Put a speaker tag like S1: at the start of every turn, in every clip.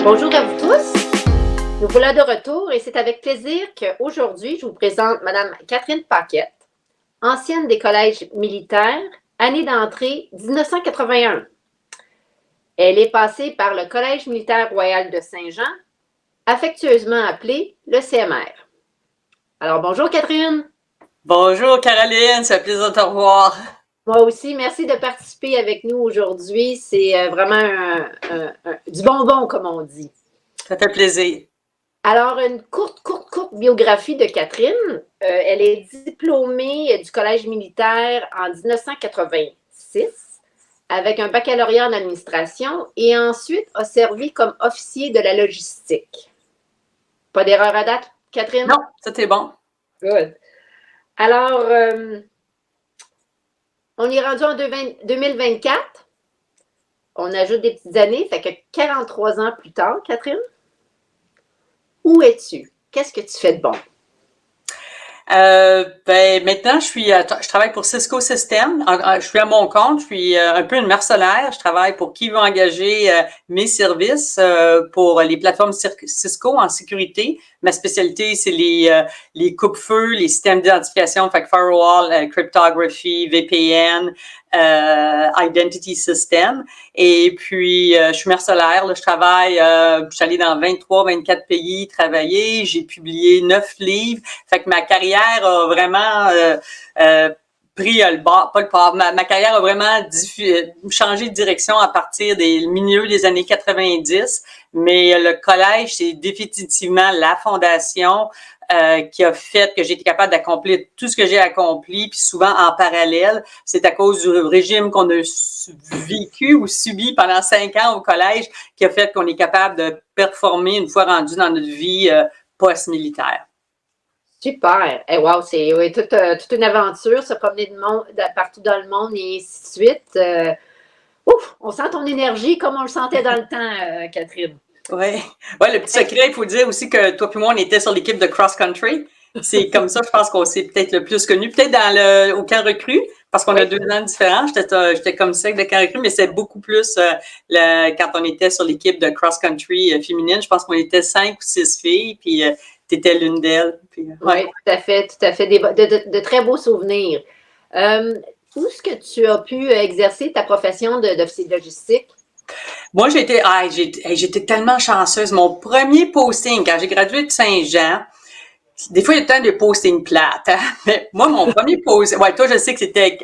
S1: Bonjour à vous tous. Nous voilà de retour et c'est avec plaisir qu'aujourd'hui, je vous présente Mme Catherine Paquette, ancienne des collèges militaires, année d'entrée 1981. Elle est passée par le Collège militaire royal de Saint-Jean, affectueusement appelé le CMR. Alors, bonjour Catherine.
S2: Bonjour Caroline, ça fait plaisir de te revoir.
S1: Moi aussi, merci de participer avec nous aujourd'hui. C'est vraiment du bonbon, comme on dit.
S2: Ça fait plaisir.
S1: Alors, une courte biographie de Catherine. Elle est diplômée du Collège militaire en 1986 avec un baccalauréat en administration et ensuite a servi comme officier de la logistique. Pas d'erreur à date, Catherine?
S2: Non, ça c'est bon.
S1: Good. Alors, on est rendu en 2024. On ajoute des petites années, fait que 43 ans plus tard, Catherine. Où es-tu? Qu'est-ce que tu fais de bon?
S2: Maintenant, je travaille pour Cisco Systems. Je suis à mon compte. Je suis un peu une mercenaire. Je travaille pour qui veut engager mes services pour les plateformes Cisco en sécurité. Ma spécialité, c'est les coupe-feux, les systèmes d'identification, fait que firewall, cryptography, VPN, identity system. Et puis, je suis mercenaire. Là, je travaille. Je suis allée dans 23-24 pays travailler. J'ai publié 9 livres. Fait que ma carrière a vraiment pris le bord, pas le bord. Ma carrière a vraiment changé de direction à partir des milieux des années 90. Mais le collège, c'est définitivement la fondation qui a fait que j'ai été capable d'accomplir tout ce que j'ai accompli, puis souvent en parallèle. C'est à cause du régime qu'on a vécu ou subi pendant 5 ans au collège qui a fait qu'on est capable de performer une fois rendu dans notre vie post-militaire.
S1: Super! Wow, c'est toute une aventure, se promener partout dans le monde et ainsi de suite. Ouf, on sent ton énergie comme on le sentait dans le temps, Catherine.
S2: Oui. Ouais, le petit secret, il faut dire aussi que toi et moi, on était sur l'équipe de cross-country. C'est comme ça, je pense qu'on s'est peut-être le plus connus. Peut-être au camp recru, parce qu'on a 2 ans de différence. J'étais comme ça de camp recru, mais c'est beaucoup plus quand on était sur l'équipe de cross-country féminine. Je pense qu'on était 5 ou 6 filles, puis t'étais l'une d'elles.
S1: Oui, tout à fait, tout à fait. De très beaux souvenirs. Où est-ce que tu as pu exercer ta profession d'officier de logistique?
S2: Moi, j'étais tellement chanceuse. Mon premier posting, quand j'ai gradué de Saint-Jean, des fois, il y a tant de postings plates. Hein? Mais moi, mon premier posting... Ouais, toi, je sais que c'était...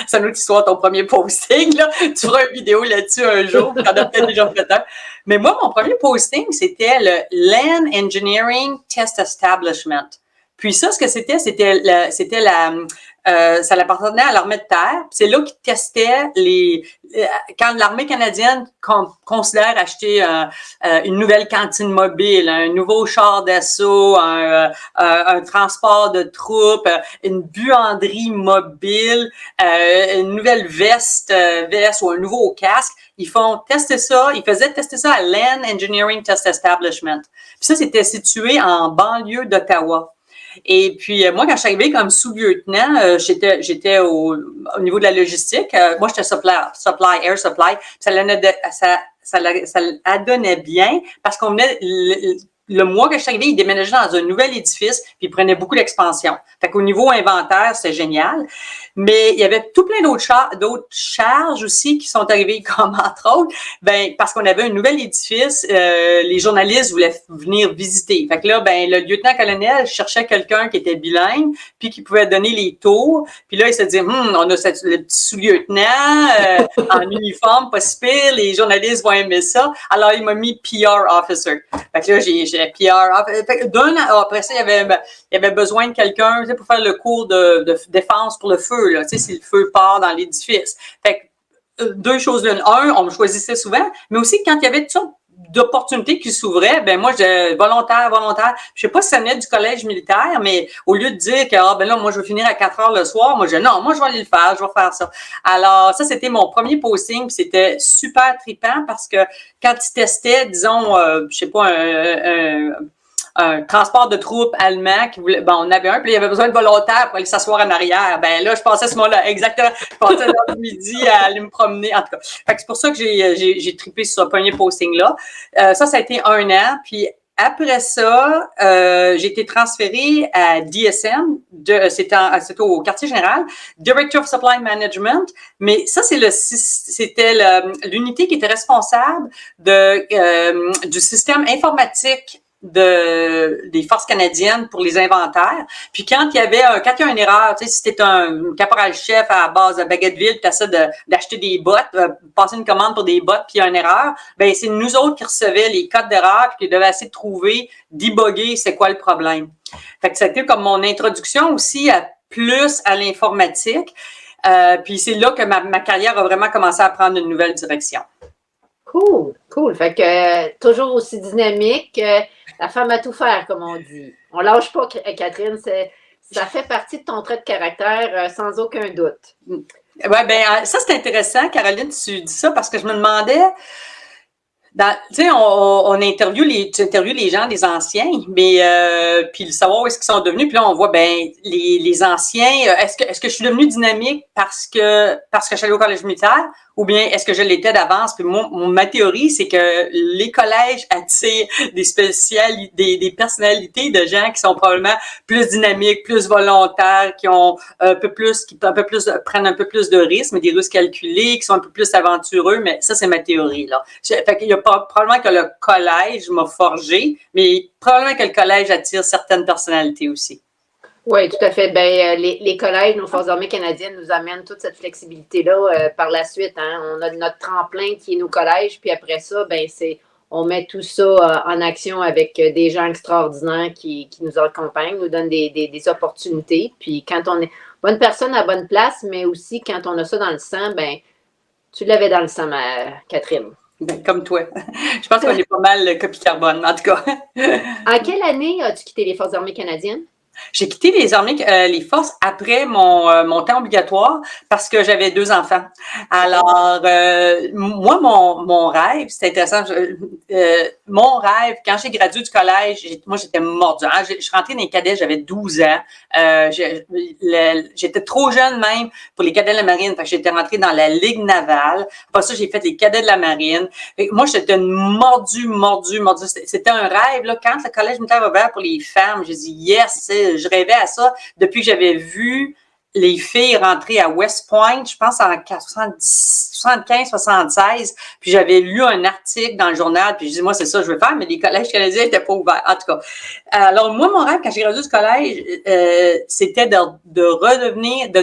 S2: c'est une autre histoire, ton premier posting. Là. Tu feras une vidéo là-dessus un jour. Tu en as peut-être déjà fait un. Mais moi, mon premier posting, c'était le Land Engineering Test Establishment. Puis ça, ce que c'était ça appartenait à l'armée de terre. C'est là qu'ils testaient quand l'armée canadienne considère acheter une nouvelle cantine mobile, un nouveau char d'assaut, un transport de troupes, une buanderie mobile, une nouvelle veste ou un nouveau casque. Ils faisaient tester ça à Land Engineering Test Establishment. Puis ça, c'était situé en banlieue d'Ottawa. Et puis, moi, quand je suis arrivée comme sous-lieutenant, j'étais au niveau de la logistique. Moi, j'étais air supply. Ça adonnait bien parce qu'on venait... Le mois que je suis arrivée, ils déménageaient dans un nouvel édifice, puis ils prenaient beaucoup d'expansion. Fait qu'au niveau inventaire, c'était génial. Mais il y avait tout plein d'autres charges aussi qui sont arrivées, comme entre autres, parce qu'on avait un nouvel édifice, les journalistes voulaient venir visiter. Fait que là, le lieutenant-colonel cherchait quelqu'un qui était bilingue, puis qui pouvait donner les tours. Puis là, il se dit, on a le petit sous-lieutenant en uniforme, pas si pire, les journalistes vont aimer ça. Alors, il m'a mis PR officer. Fait que là, j'ai PR. Après ça, il y avait besoin de quelqu'un pour faire le cours de défense pour le feu, là, si le feu part dans l'édifice. Fait que 2 choses d'une. On me choisissait souvent, mais aussi quand il y avait toutes sortes d'opportunités qui s'ouvraient, moi, j'étais volontaire. Je sais pas si ça venait du collège militaire, mais au lieu de dire que, là, moi, je vais finir à 4 heures le soir, moi, je vais aller le faire, je vais faire ça. Alors, ça, c'était mon premier posting, puis c'était super trippant parce que quand ils testaient, disons, je sais pas, un transport de troupes allemand qui voulait, on avait un, puis il y avait besoin de volontaires pour aller s'asseoir en arrière. Ben là, je passais ce moment-là, exactement. Je passais l'heure du midi à aller me promener. En tout cas, fait que c'est pour ça que j'ai trippé sur ce premier posting-là. Ça a été 1 an, puis après ça, j'ai été transférée à DSM, c'était au quartier général, Director of Supply Management, mais ça, c'était l'unité qui était responsable du système informatique des forces canadiennes pour les inventaires. Puis quand il y a une erreur, tu sais, si t'es un caporal-chef à la base de Baguetteville, puis t'essaies d'acheter des bottes, passer une commande pour des bottes, puis il y a une erreur, ben c'est nous autres qui recevaient les codes d'erreur, puis qui devaient essayer de trouver, débugger c'est quoi le problème. Fait que ça a été comme mon introduction aussi à l'informatique. Puis c'est là que ma carrière a vraiment commencé à prendre une nouvelle direction.
S1: Cool. Fait que toujours aussi dynamique, la femme à tout faire, comme on dit. On lâche pas, Catherine, ça fait partie de ton trait de caractère, sans aucun doute.
S2: Ouais, ben ça c'est intéressant, Caroline, tu dis ça parce que je me demandais, tu sais, on tu interviews les gens, les anciens, mais puis savoir où est-ce qu'ils sont devenus. Puis là, on voit les anciens. Est-ce que je suis devenue dynamique parce que je suis allée au collège militaire, ou bien est-ce que je l'étais d'avance? Puis ma théorie, c'est que les collèges attirent des personnalités de gens qui sont probablement plus dynamiques, plus volontaires, qui ont prennent un peu plus de risques, mais des risques calculés, qui sont un peu plus aventureux. Mais ça, c'est ma théorie là. Fait qu'il y a probablement que le collège m'a forgé, mais probablement que le collège attire certaines personnalités aussi.
S1: Oui, tout à fait. Les collèges, nos forces armées canadiennes nous amènent toute cette flexibilité-là par la suite. Hein. On a notre tremplin qui est nos collèges, puis après ça, on met tout ça en action avec des gens extraordinaires qui nous accompagnent, nous donnent des opportunités. Puis quand on est bonne personne à bonne place, mais aussi quand on a ça dans le sang, tu l'avais dans le sang, Catherine.
S2: Comme toi. Je pense qu'on est pas mal copie carbone, en tout cas.
S1: En quelle année as-tu quitté les forces armées canadiennes?
S2: J'ai quitté les forces après mon temps obligatoire parce que j'avais 2 enfants. Alors, moi, mon rêve, c'était intéressant. Mon rêve, quand j'ai gradué du collège, moi, j'étais mordue. Hein? Je suis rentrée dans les cadets, j'avais 12 ans. J'étais trop jeune même pour les cadets de la marine. Fait que j'étais rentrée dans la Ligue navale. Après ça, j'ai fait les cadets de la marine. Fait que moi, j'étais mordue. C'était un rêve, là. Quand le collège militaire a ouvert pour les femmes, j'ai dit yes, je rêvais à ça depuis que j'avais vu les filles rentrer à West Point, je pense en 75, 76, puis j'avais lu un article dans le journal, puis je dis moi c'est ça que je veux faire, mais les collèges canadiens n'étaient pas ouverts. En tout cas, alors moi mon rêve quand j'ai gradué du collège, c'était de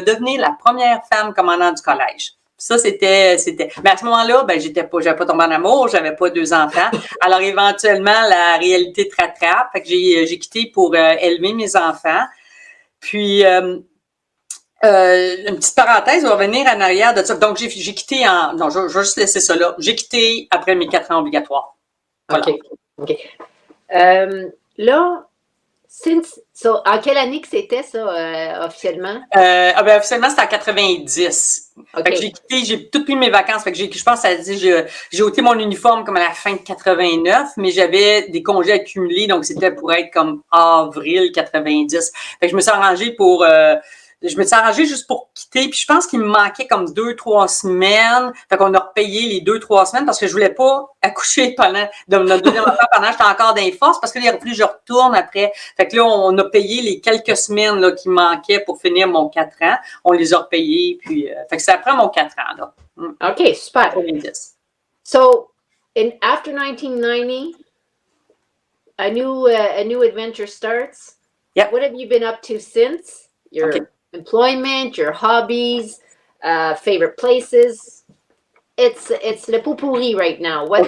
S2: devenir la première femme commandante du collège. Ça, c'était. Mais à ce moment-là, j'avais pas tombé en amour, j'avais pas 2 enfants. Alors, éventuellement, la réalité te rattrape. Fait que j'ai quitté pour élever mes enfants. Puis, une petite parenthèse, on va revenir en arrière de ça. Donc, j'ai quitté non, je vais juste laisser ça là. J'ai quitté après mes 4 ans obligatoires. Voilà.
S1: OK. Là, en quelle année que c'était ça, officiellement?
S2: Officiellement, c'était en 90. Okay. Fait que j'ai quitté, j'ai tout pris mes vacances. Fait que je pense que ça dit, j'ai ôté mon uniforme comme à la fin de 89, mais j'avais des congés accumulés, donc c'était pour être comme avril 90. Fait que je me suis arrangée juste pour quitter, puis je pense qu'il me manquait comme 2-3 semaines. Fait qu'on a repayé les 2-3 semaines parce que je voulais pas accoucher de notre deuxième enfant pendant que j'étais encore dans les forces, parce que là, il aurait fallu que je retourne après. Fait que là, on a payé les quelques semaines là, qui manquaient pour finir mon 4 ans. On les a repayés, puis fait que c'est après mon 4 ans, là.
S1: OK, super. So, after 1990, a new adventure starts.
S2: Yep.
S1: What have you been up to since? Your employment, your hobbies, favorite places. It's le pot pourri right now. What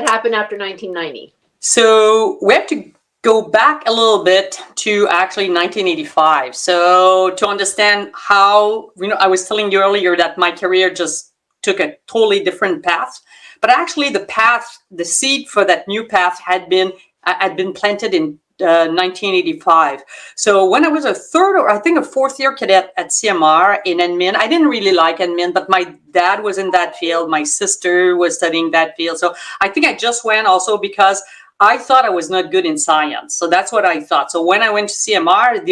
S1: happened after 1990?
S2: So we have to go back a little bit to actually 1985. So to understand how, I was telling you earlier that my career just took a totally different path. But actually the seed for that new path had been planted in 1985. So when I was a fourth year cadet at CMR in admin, I didn't really like admin, but my dad was in that field. My sister was studying that field. So I think I just went also because I thought I was not good in science. So that's what I thought. So when I went to CMR,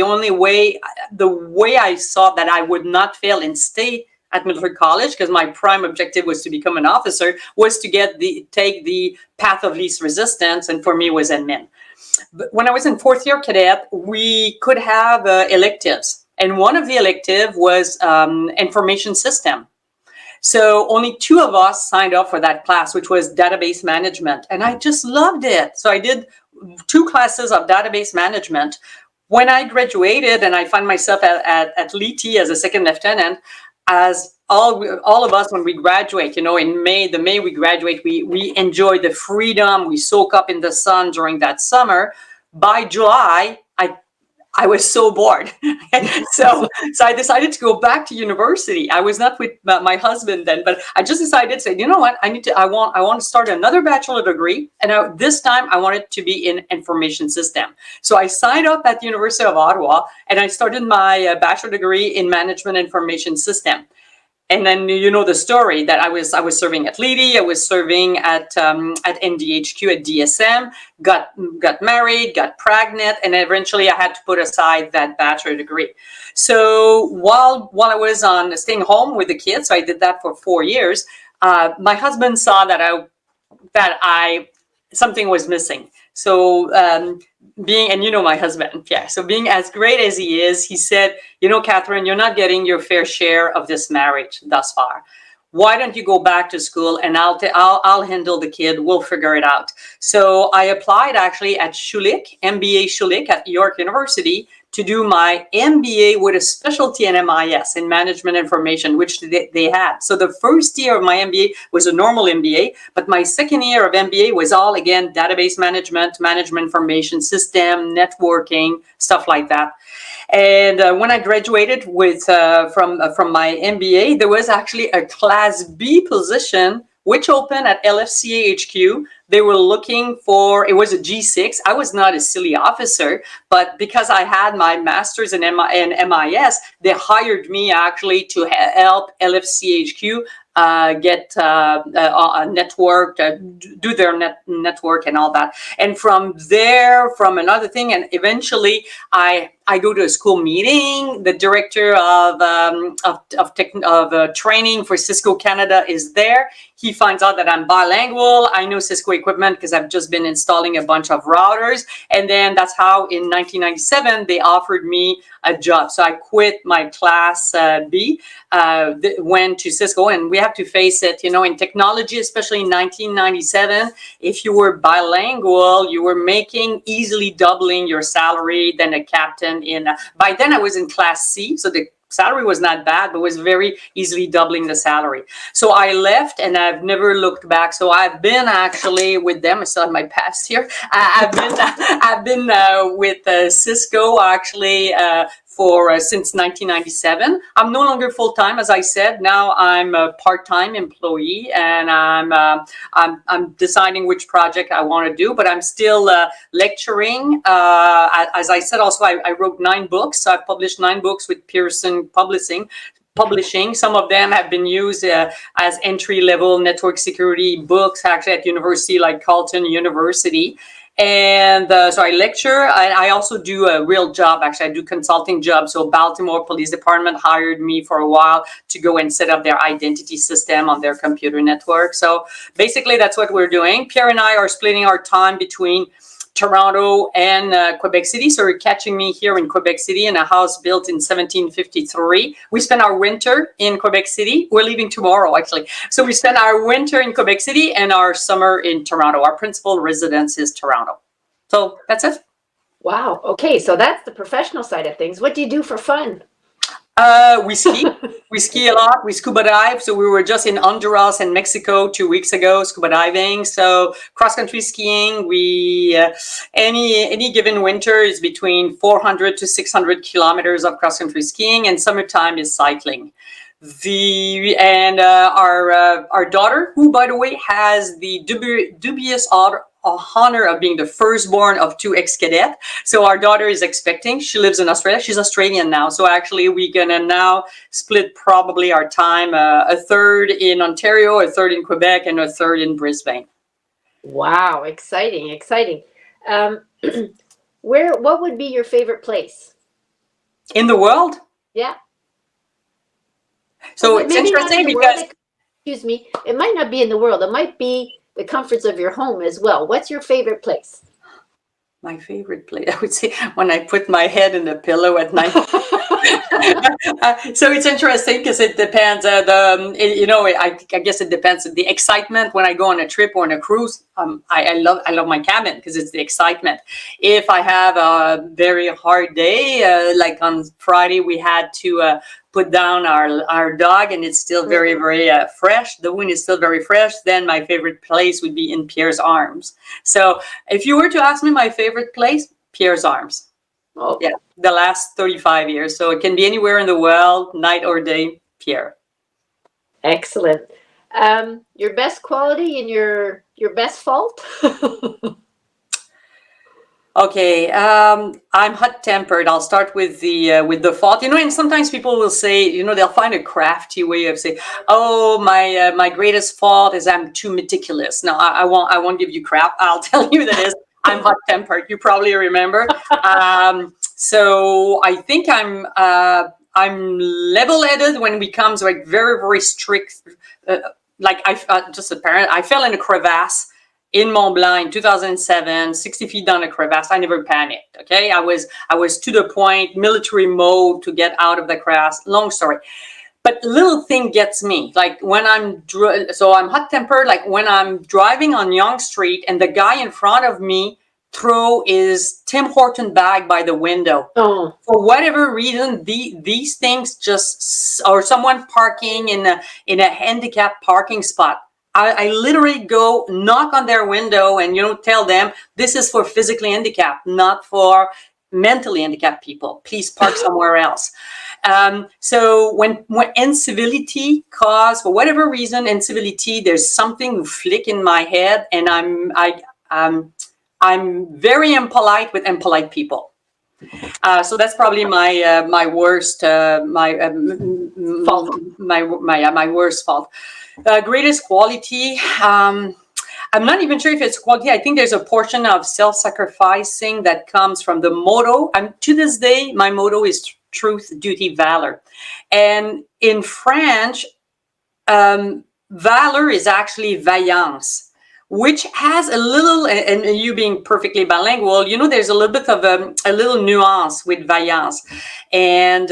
S2: the way I saw that I would not fail and stay at military college, because my prime objective was to become an officer, was to take the path of least resistance, and for me was admin. But when I was in fourth year cadet, we could have electives, and one of the elective was information system. So only 2 of us signed up for that class, which was database management, and I just loved it. So I did 2 classes of database management. When I graduated and I found myself at LET as a second lieutenant, as all of us, when we graduate, in the May we graduate, we enjoy the freedom, we soak up in the sun during that summer. By July, I was so bored. so I decided to go back to university. I was not with my husband then, but I just decided to say, you know what, I want to start another bachelor degree. And this time I wanted to be in information system. So I signed up at the University of Ottawa and I started my bachelor degree in management information system. And then you know the story that I was serving at LEDI, I was serving at NDHQ at DSM, got married, got pregnant, and eventually I had to put aside that bachelor degree. So while I was staying home with the kids, so I did that for 4 years. My husband saw that something was missing. So and my husband, Pierre. So being as great as he is, he said, Catherine, you're not getting your fair share of this marriage thus far. Why don't you go back to school and I'll handle the kid. We'll figure it out. So I applied actually at Schulich, MBA Schulich at York University, to do my MBA with a specialty in MIS, in management information, which they had. So the first year of my MBA was a normal MBA, but my second year of MBA was all, again, database management information system, networking, stuff like that. And when I graduated from my MBA, there was actually a Class B position which opened at LFCA HQ. They were looking for, it was a G6. I was not a silly officer, but because I had my master's in MIS, they hired me actually to help LFCA HQ get a network, do their network and all that. And from another thing, and eventually I go to a school meeting. The director of training for Cisco Canada is there. He finds out that I'm bilingual. I know Cisco equipment because I've just been installing a bunch of routers. And then that's how in 1997, they offered me a job. So I quit my Class B, went to Cisco, and we have to face it, in technology, especially in 1997, if you were bilingual, you were making easily doubling your salary than a captain by then I was in Class C, so the salary was not bad, but was very easily doubling the salary. So I left and I've never looked back. So I've been actually with them. I still have my past here. I've been with Cisco actually since 1997. I'm no longer full-time, as I said. Now I'm a part-time employee, and I'm deciding which project I want to do, but I'm still lecturing. As I said, also I wrote 9 books. So I've published 9 books with Pearson Publishing. Some of them have been used as entry-level network security books, actually at university like Carleton University. And so I lecture. I also do a real job. Actually, I do consulting jobs. So Baltimore Police Department hired me for a while to go and set up their identity system on their computer network. So basically, that's what we're doing. Pierre and I are splitting our time between Toronto and Quebec City. So you're catching me here in Quebec City in a house built in 1753. We spend our winter in Quebec City. We're leaving tomorrow, actually. So we spend our winter in Quebec City and our summer in Toronto. Our principal residence is Toronto. So that's it.
S1: Wow. Okay. So that's the professional side of things. What do you do for fun?
S2: We ski. We ski a lot. We scuba dive. So we were just in Honduras and Mexico 2 weeks ago, scuba diving. So cross-country skiing. We any given winter is between 400 to 600 kilometers of cross-country skiing, and summertime is cycling. Our daughter, who by the way has the dubious honor of being the firstborn of 2 ex-cadets. So our daughter is expecting. She lives in Australia. She's Australian now. So actually we're going to now split probably our time, a third in Ontario, a third in Quebec, and a third in Brisbane.
S1: Wow, exciting, exciting. Um, what would be your favorite place?
S2: In the world?
S1: Yeah.
S2: So it's
S1: Maybe not in
S2: interesting
S1: the world.
S2: because
S1: Excuse me. It might not be in the world. It might be the comforts of your home as well. What's your favorite place?
S2: my favorite place, I would say, when I put my head in the pillow at night. So it's interesting because it depends. I guess it depends on the excitement when I go on a trip or on a cruise. I love my cabin because it's the excitement. If I have a very hard day, like on Friday, we had to put down our dog, and it's still very very fresh. The wound is still very fresh. Then my favorite place would be in Pierre's arms. So if you were to ask me my favorite place, Pierre's arms.
S1: Oh,
S2: Yeah, the last 35 years. So it can be anywhere in the world, night or day, Pierre.
S1: excellent. Your best quality and your best fault?
S2: Okay, I'm hot-tempered. I'll start with the fault. And sometimes people will say, they'll find a crafty way of saying, "Oh, my greatest fault is I'm too meticulous." No, I won't give you crap. I'll tell you that is I'm hot-tempered. You probably remember. So I think I'm level-headed when it becomes like very very strict. Like just a parent, I fell in a crevasse in Mont Blanc in 2007, 60 feet down a crevasse. I never panicked. Okay, I was to the point, military mode to get out of the crevasse. Long story, but little thing gets me. Like when so I'm hot tempered. Like when I'm driving on Yonge Street and the guy in front of me throw his Tim Horton bag by the window.
S1: Oh,
S2: For whatever reason, these things just, or someone parking in a handicapped parking spot. I literally go knock on their window and tell them this is for physically handicapped, not for mentally handicapped people. Please park somewhere else. So when incivility cause, for whatever reason, incivility, there's something flick in my head, and I'm very impolite with impolite people. So that's probably my worst
S1: fault.
S2: my worst fault. Greatest quality. I'm not even sure if it's quality. I think there's a portion of self-sacrificing that comes from the motto. To this day, my motto is truth, duty, valor. And in French, valor is actually vaillance, which has a little, and you being perfectly bilingual, there's a little bit of a little nuance with vaillance. And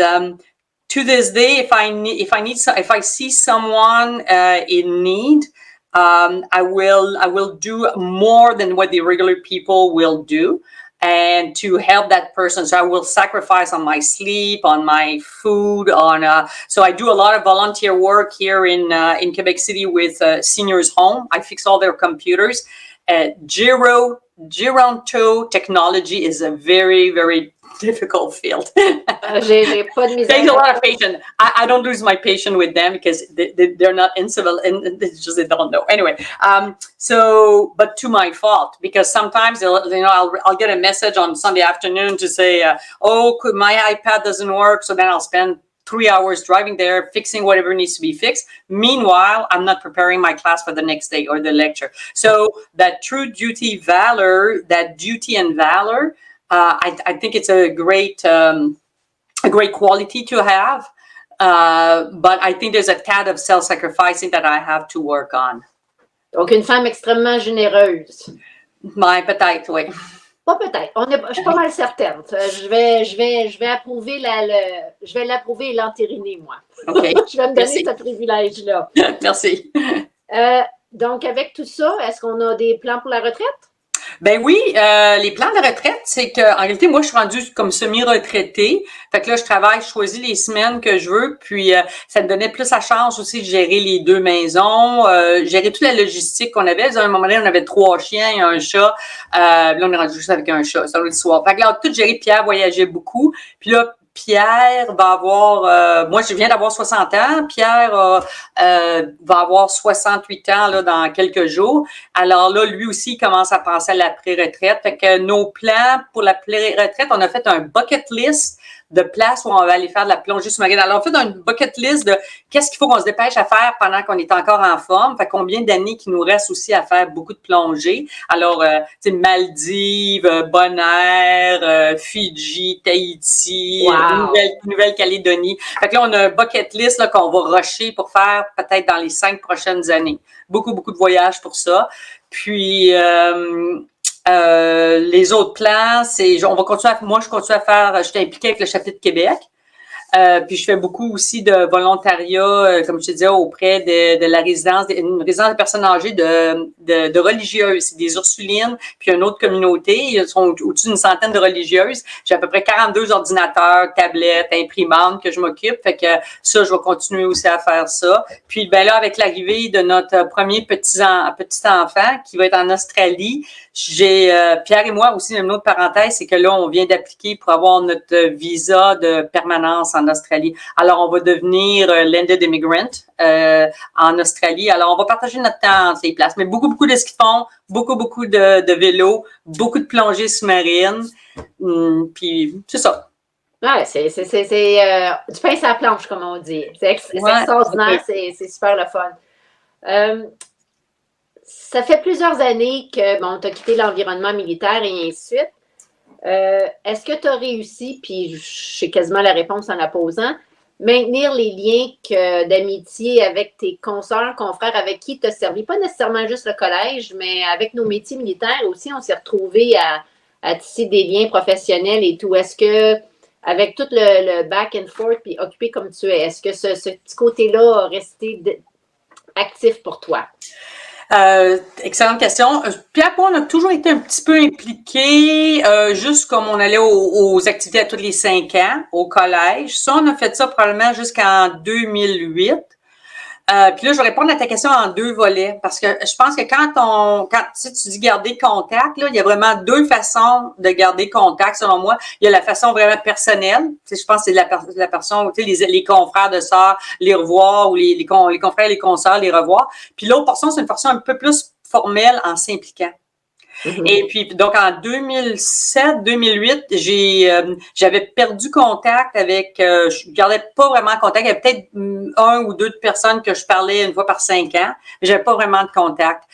S2: to this day, if I see someone in need, I will do more than what the regular people will do, and to help that person. So I will sacrifice on my sleep, on my food, so I do a lot of volunteer work here in Quebec City with seniors home. I fix all their computers. Geronto technology is a very, very difficult field.
S1: J'ai pas de misère.
S2: Takes a lot of patience. I don't lose my patience with them because they're not incivil, and it's just they don't know. Anyway, but to my fault, because sometimes I'll get a message on Sunday afternoon to say, my iPad doesn't work, so then I'll spend 3 hours driving there, fixing whatever needs to be fixed. Meanwhile, I'm not preparing my class for the next day or the lecture. So that true duty, valor, that duty and valor, I think it's a great quality to have. But I think there's a tad of self-sacrificing that I have to work on.
S1: Donc, une femme extrêmement généreuse.
S2: Peut-être, oui.
S1: Pas peut-être. Je suis pas mal certaine. Je vais approuver je vais l'approuver et l'entériner, moi.
S2: OK.
S1: Je vais me donner ce privilège-là.
S2: Merci.
S1: Donc, avec tout ça, est-ce qu'on a des plans pour la retraite?
S2: Ben oui, les plans de retraite, c'est qu'en réalité, moi, je suis rendue comme semi-retraitée. Fait que là, je choisis les semaines que je veux. Puis, ça me donnait plus la chance aussi de gérer les 2 maisons, gérer toute la logistique qu'on avait. À un moment donné, on avait 3 chiens et un chat. Là, on est rendu juste avec un chat. C'est l'autre soir. Fait que là, tout géré. Pierre voyageait beaucoup. Puis là, Pierre va avoir, moi je viens d'avoir 60 ans, Pierre va avoir 68 ans là, dans quelques jours. Alors là, lui aussi, il commence à penser à la pré-retraite. Fait que nos plans pour la pré-retraite, on a fait un bucket list de places où on va aller faire de la plongée sous-marine. Alors, on fait une bucket list de qu'est-ce qu'il faut qu'on se dépêche à faire pendant qu'on est encore en forme. Fait combien d'années qu'il nous reste aussi à faire beaucoup de plongées. Alors, Maldives, Bonaire, Fidji, Tahiti,
S1: Wow!
S2: Nouvelle-Calédonie. Fait que là, on a un bucket list là, qu'on va rusher pour faire peut-être dans les 5 prochaines années. Beaucoup, beaucoup de voyages pour ça. Puis, les autres plans, on va continuer moi, je continue à faire, je suis impliquée avec le Chapitre Québec. Puis je fais beaucoup aussi de volontariat, comme je te disais, auprès de la résidence, une résidence de personnes âgées de religieuses. C'est des Ursulines, puis une autre communauté. Ils sont au-dessus d'une centaine de religieuses. J'ai à peu près 42 ordinateurs, tablettes, imprimantes que je m'occupe. Fait que ça, je vais continuer aussi à faire ça. Puis ben là, avec l'arrivée de notre premier petit enfant qui va être en Australie, j'ai Pierre et moi aussi, une autre parenthèse, c'est que là, on vient d'appliquer pour avoir notre visa de permanence en Australie. Alors, on va devenir landed immigrant en Australie. Alors, on va partager notre temps entre les places. Mais beaucoup, beaucoup de ski de fond, beaucoup de vélo, beaucoup de plongée sous-marine. Puis, c'est ça.
S1: Ouais, c'est du pain sur la planche, comme on dit. C'est extraordinaire, c'est super le fun. Ça fait plusieurs années que bon, tu as quitté l'environnement militaire et ainsi de suite. Est-ce que tu as réussi, puis je sais quasiment la réponse en la posant, maintenir les liens d'amitié avec tes consoeurs, confrères avec qui tu as servi? Pas nécessairement juste le collège, mais avec nos métiers militaires aussi, on s'est retrouvés à tisser des liens professionnels et tout. Est-ce que, avec tout le back and forth, puis occupé comme tu es, est-ce que ce petit côté-là a resté actif pour toi?
S2: Excellente question. Pierre, on a toujours été un petit peu impliqués, juste comme on allait aux activités à tous les 5 ans au collège. Ça, on a fait ça probablement jusqu'en 2008. Puis là, je vais répondre à ta question en 2 volets parce que je pense que quand tu dis garder contact, là, il y a vraiment 2 façons de garder contact selon moi. Il y a la façon vraiment personnelle. Tu sais, je pense que c'est la personne, tu sais, les confrères de sœurs, les revoir ou les confrères, les consoeurs, les revoir. Puis l'autre portion, c'est une portion un peu plus formelle en s'impliquant. Et puis, donc, en 2007-2008, j'avais perdu contact avec, je gardais pas vraiment contact. Il y avait peut-être 1 ou 2 personnes que je parlais une fois par 5 ans, mais j'avais pas vraiment de contact.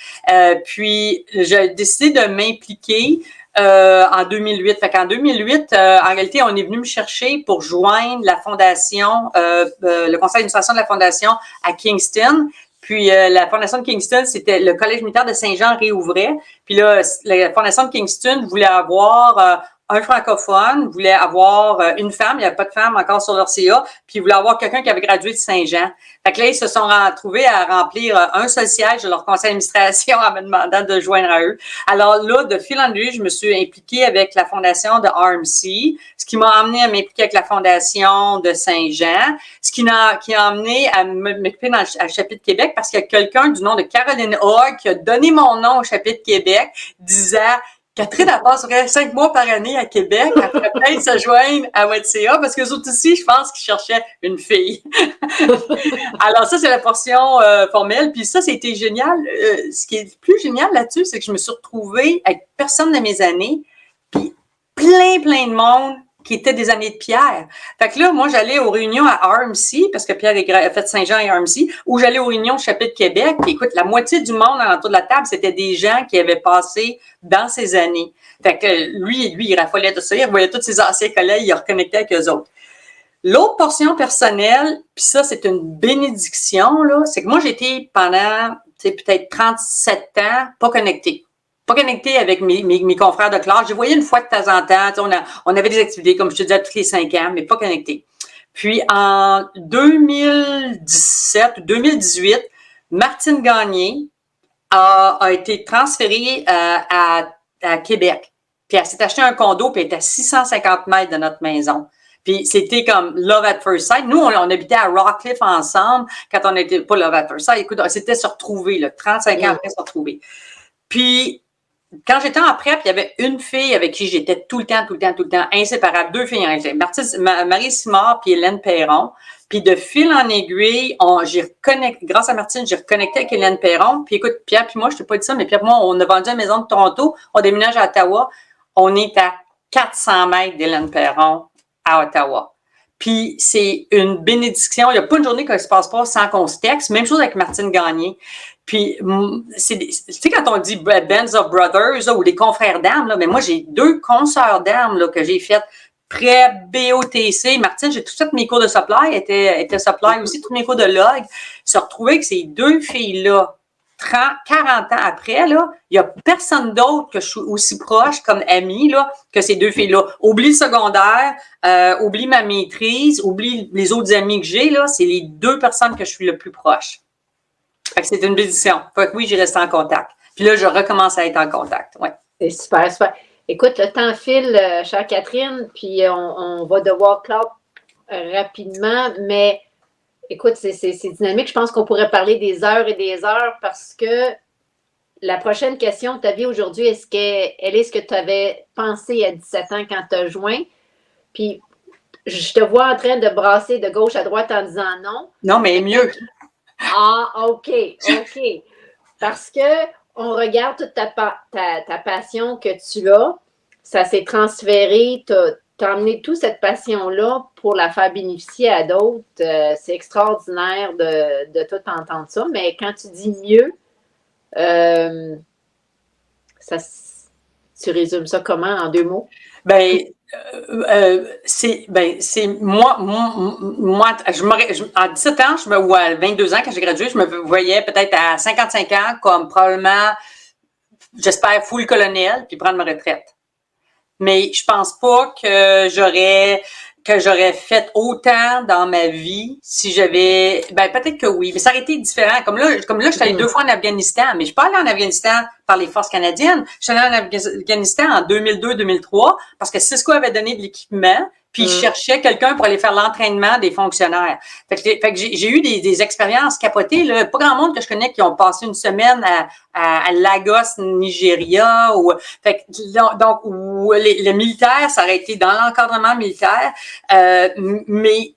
S2: Puis, j'ai décidé de m'impliquer en 2008. Fait qu'en 2008, en réalité, on est venu me chercher pour joindre la fondation, le conseil d'administration de la fondation à Kingston. Puis la fondation de Kingston, c'était le collège militaire de Saint-Jean réouvrait. Puis là, la fondation de Kingston voulait avoir un francophone, voulait avoir une femme, il n'y avait pas de femme encore sur leur CA, puis ils voulaient avoir quelqu'un qui avait gradué de Saint-Jean. Fait que là, ils se sont retrouvés à remplir un seul siège de leur conseil d'administration en me demandant de joindre à eux. Alors là, de fil en aiguille, je me suis impliquée avec la fondation de RMC, ce qui m'a amené à m'impliquer avec la fondation de Saint-Jean, ce qui m'a amené à m'occuper dans le Chapitre Québec parce qu'il y a quelqu'un du nom de Caroline Hogg qui a donné mon nom au Chapitre Québec, disant Catherine, elle passerait 5 mois par année à Québec, elle pourrait peut-être se joindre à votre CA, parce que les autres aussi, je pense qu'ils cherchaient une fille. Alors ça, c'est la portion formelle. Puis ça, c'était génial. Ce qui est plus génial là-dessus, c'est que je me suis retrouvée avec personne de mes années, puis plein de monde qui étaient des amis de Pierre. Fait que là, moi, j'allais aux réunions à RMC, parce que Pierre a fait Saint-Jean et RMC, ou j'allais aux réunions au Chapitre Québec. Puis écoute, la moitié du monde autour de la table, c'était des gens qui avaient passé dans ces années. Fait que lui, il raffolait de ça. Il voyait tous ses anciens collègues, il reconnectait avec eux autres. L'autre portion personnelle, puis ça, c'est une bénédiction, là, c'est que moi, j'étais pendant, peut-être 37 ans, pas connectée. Pas connectée avec mes confrères de classe. Je voyais une fois de temps en temps. On avait des activités, comme je te disais, tous les 5 ans, mais pas connectée. Puis en 2017 ou 2018, Martine Gagné a été transférée à Québec. Puis elle s'est acheté un condo, puis elle était à 650 mètres de notre maison. Puis c'était comme Love at First Sight. Nous, on habitait à Rockcliffe ensemble quand on était, pas Love at First Sight, écoute, c'était se retrouver, là, 35 ans après se retrouver. Puis, quand j'étais en prep, il y avait une fille avec qui j'étais tout le temps, inséparable. 2 filles, Marie Simard puis Hélène Perron. Puis de fil en aiguille, grâce à Martine, j'ai reconnecté avec Hélène Perron. Puis écoute, Pierre puis moi, je t'ai pas dit ça, mais Pierre et moi, on a vendu la maison de Toronto, on déménage à Ottawa. On est à 400 mètres d'Hélène Perron. à Ottawa. Puis c'est une bénédiction. Il n'y a pas une journée qui ne se passe pas sans qu'on se texte. Même chose avec Martine Gagné. Puis, tu sais, quand on dit Bands of Brothers là, ou des confrères d'armes, là, mais moi, j'ai 2 consoeurs d'armes là, que j'ai faites pré-BOTC. Martine, j'ai tout fait mes cours de supply, était supply aussi, tous mes cours de log. Se retrouver que ces 2 filles-là, 40 ans après, là, il n'y a personne d'autre que je suis aussi proche comme amie là, que ces 2 filles-là. Oublie le secondaire, oublie ma maîtrise, oublie les autres amis que j'ai, là, c'est les 2 personnes que je suis le plus proche. Fait que c'est une bénédiction. Fait que oui, j'ai resté en contact. Puis là, je recommence à être en contact. Ouais.
S1: C'est super, super. Écoute, le temps file, chère Catherine, puis on va devoir clore rapidement, mais écoute, c'est dynamique. Je pense qu'on pourrait parler des heures et des heures parce que la prochaine question, ta vie aujourd'hui, elle est ce que tu avais pensé à 17 ans quand tu as joint? Puis je te vois en train de brasser de gauche à droite en disant non.
S2: Non, mais mieux.
S1: Ah, OK. Parce que on regarde toute ta passion que tu as, ça s'est transféré, tu as emmené toute cette passion-là pour la faire bénéficier à d'autres. C'est extraordinaire de tout entendre ça, mais quand tu dis mieux, tu résumes ça comment en 2 mots?
S2: C'est moi en 17 ans, ou à 22 ans quand j'ai gradué, je me voyais peut-être à 55 ans comme probablement, j'espère, full colonel, puis prendre ma retraite. Mais je pense pas que j'aurais fait autant dans ma vie si j'avais, peut-être que oui, mais ça aurait été différent. Comme là, je suis allée 2 fois en Afghanistan, mais je suis pas allée en Afghanistan par les forces canadiennes. Je suis allée en Afghanistan en 2002-2003 parce que Cisco avait donné de l'équipement, puis je cherchais quelqu'un pour aller faire l'entraînement des fonctionnaires. Fait que j'ai eu des expériences capotées, là. Pas grand monde que je connais qui ont passé une semaine à Lagos, Nigeria, fait que, donc, où les militaires, ça aurait été dans l'encadrement militaire, mais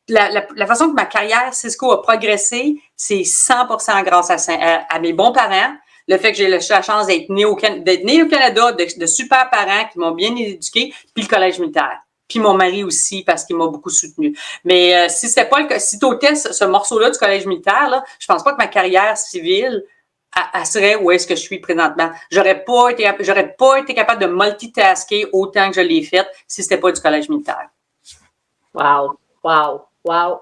S2: la façon que ma carrière Cisco a progressé, c'est 100% grâce à mes bons parents. Le fait que j'ai la chance d'être née au Canada, de super parents qui m'ont bien éduqué, puis le collège militaire. Puis mon mari aussi, parce qu'il m'a beaucoup soutenu. Mais si c'était pas le cas, si t'ôtais ce morceau-là du collège militaire, là, je pense pas que ma carrière civile elle serait où est-ce que je suis présentement. J'aurais pas été capable de multitasker autant que je l'ai fait si c'était pas du collège militaire.
S1: Wow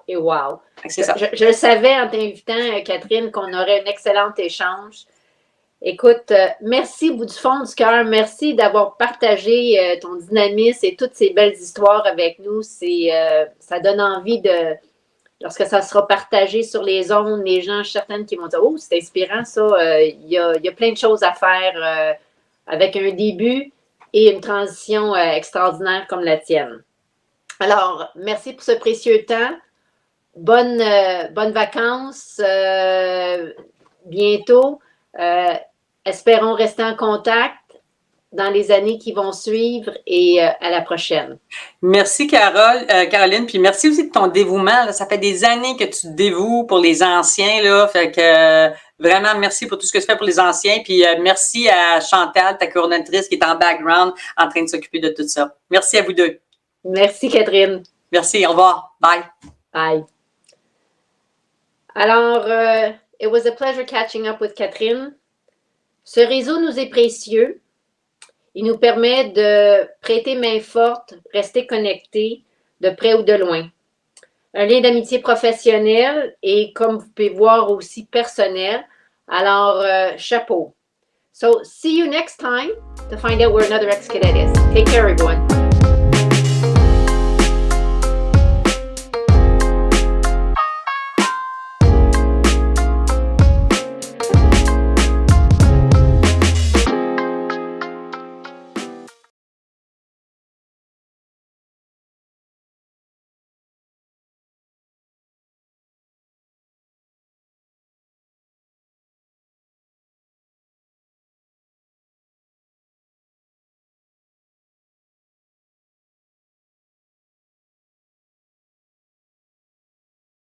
S1: et wow.
S2: C'est ça.
S1: Je le savais en t'invitant, Catherine, qu'on aurait un excellent échange. Écoute, merci bout du fond du cœur. Merci d'avoir partagé ton dynamisme et toutes ces belles histoires avec nous. Ça donne envie lorsque ça sera partagé sur les ondes, les gens, certaines qui vont dire « Oh, c'est inspirant ça. Il y a plein de choses à faire avec un début et une transition extraordinaire comme la tienne. » Alors, merci pour ce précieux temps. Bonnes vacances. Bientôt. Espérons rester en contact dans les années qui vont suivre et à la prochaine.
S2: Merci Caroline, puis merci aussi de ton dévouement. Là. Ça fait des années que tu te dévoues pour les anciens, là. Fait que vraiment merci pour tout ce que tu fais pour les anciens. Puis merci à Chantal, ta coordonnatrice qui est en background en train de s'occuper de tout ça. Merci à vous 2.
S1: Merci Catherine.
S2: Merci, au revoir. Bye.
S1: Bye. Alors, it was a pleasure catching up with Catherine. Ce réseau nous est précieux. Il nous permet de prêter main forte, rester connectés, de près ou de loin. Un lien d'amitié professionnel et, comme vous pouvez voir, aussi personnel. Alors, chapeau. So, see you next time to find out where another ex-cadet is. Take care, everyone.